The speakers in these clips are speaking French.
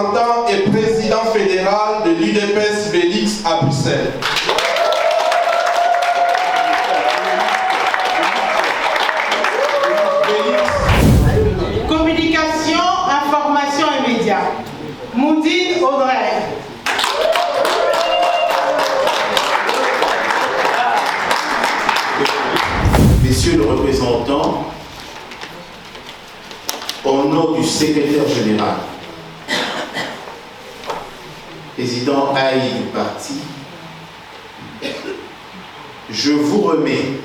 représentant et président fédéral de l'UDPS Félix à Bruxelles. Communication, information et médias. Moudine Audrey. Messieurs le représentant, au nom du secrétaire général, président AI du parti, je vous remets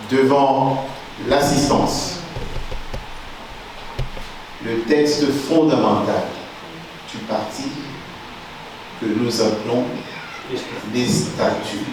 devant l'assistance le texte fondamental du parti que nous appelons les statuts.